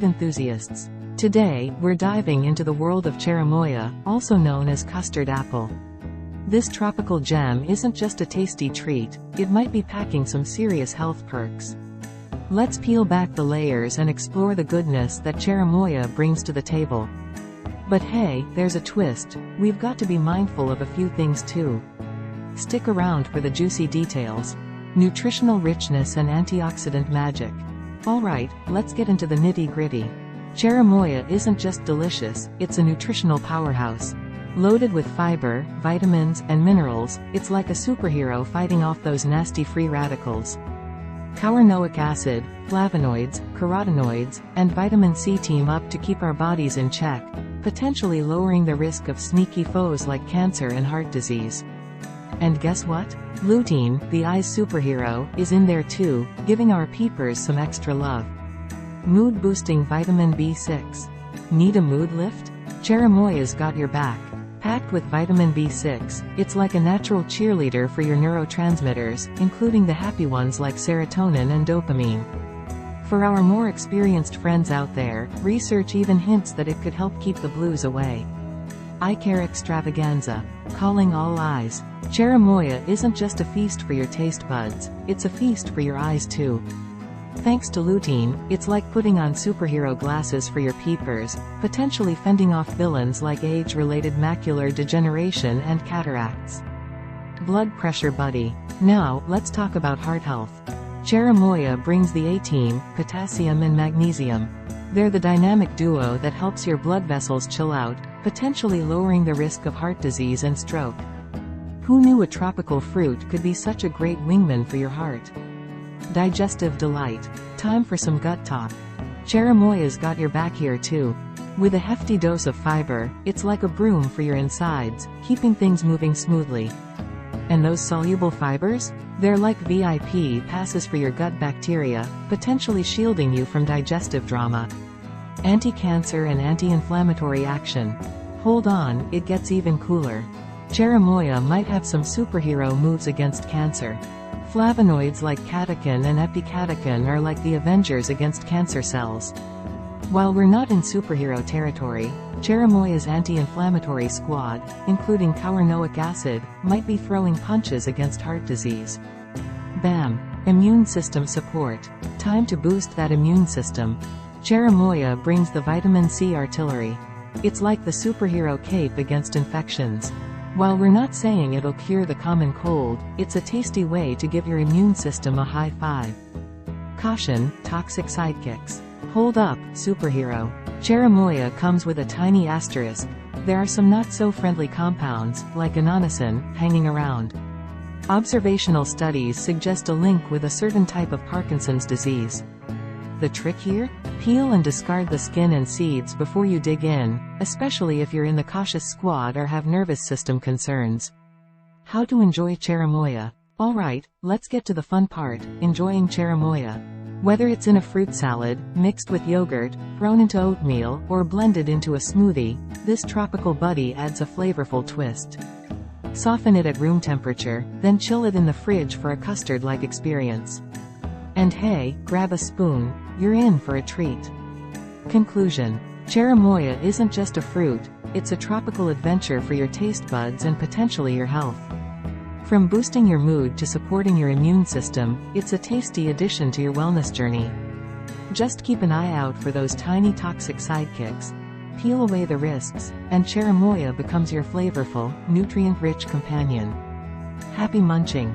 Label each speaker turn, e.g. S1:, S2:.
S1: fruit enthusiasts. Today, we're diving into the world of Cherimoya, also known as custard apple. This tropical gem isn't just a tasty treat, it might be packing some serious health perks. Let's peel back the layers and explore the goodness that Cherimoya brings to the table. But hey, there's a twist, we've got to be mindful of a few things too. Stick around for the juicy details. Nutritional richness and antioxidant magic. Alright, let's get into the nitty-gritty. Cherimoya isn't just delicious, it's a nutritional powerhouse. Loaded with fiber, vitamins, and minerals, it's like a superhero fighting off those nasty free radicals. Kaurenoic acid, flavonoids, carotenoids, and vitamin C team up to keep our bodies in check, potentially lowering the risk of sneaky foes like cancer and heart disease. And guess what? Lutein, the eye's superhero, is in there too, giving our peepers some extra love. Mood-boosting vitamin B6. Need a mood lift? Cherimoya's got your back. Packed with vitamin B6, it's like a natural cheerleader for your neurotransmitters, including the happy ones like serotonin and dopamine. For our more experienced friends out there, research even hints that it could help keep the blues away. Eye care extravaganza. Calling all eyes. Cherimoya isn't just a feast for your taste buds, it's a feast for your eyes too. Thanks to lutein, it's like putting on superhero glasses for your peepers, potentially fending off villains like age-related macular degeneration and cataracts. Blood pressure buddy. Now, let's talk about heart health. Cherimoya brings the A-team, potassium and magnesium. They're the dynamic duo that helps your blood vessels chill out, potentially lowering the risk of heart disease and stroke. Who knew a tropical fruit could be such a great wingman for your heart? Digestive delight. Time for some gut talk. Cherimoya's got your back here too. With a hefty dose of fiber, it's like a broom for your insides, keeping things moving smoothly. And those soluble fibers? They're like VIP passes for your gut bacteria, potentially shielding you from digestive drama. Anti-cancer and anti-inflammatory action. Hold on, it gets even cooler. Cherimoya might have some superhero moves against cancer. Flavonoids like catechin and epicatechin are like the Avengers against cancer cells. While we're not in superhero territory, Cherimoya's anti-inflammatory squad, including Kaurenoic acid, might be throwing punches against heart disease. Bam! Immune system support. Time to boost that immune system. Cherimoya brings the vitamin C artillery. It's like the superhero cape against infections. While we're not saying it'll cure the common cold, it's a tasty way to give your immune system a high five. Caution, toxic sidekicks. Hold up, superhero. Cherimoya comes with a tiny asterisk. There are some not-so-friendly compounds, like inonosin, hanging around. Observational studies suggest a link with a certain type of Parkinson's disease. The trick here? Peel and discard the skin and seeds before you dig in, especially if you're in the cautious squad or have nervous system concerns. How to enjoy Cherimoya. Alright, let's get to the fun part, enjoying Cherimoya. Whether it's in a fruit salad, mixed with yogurt, thrown into oatmeal, or blended into a smoothie, this tropical buddy adds a flavorful twist. Soften it at room temperature, then chill it in the fridge for a custard-like experience. And hey, grab a spoon, you're in for a treat. Conclusion. Cherimoya isn't just a fruit, it's a tropical adventure for your taste buds and potentially your health. From boosting your mood to supporting your immune system, it's a tasty addition to your wellness journey. Just keep an eye out for those tiny toxic sidekicks. Peel away the risks, and Cherimoya becomes your flavorful, nutrient-rich companion. Happy munching!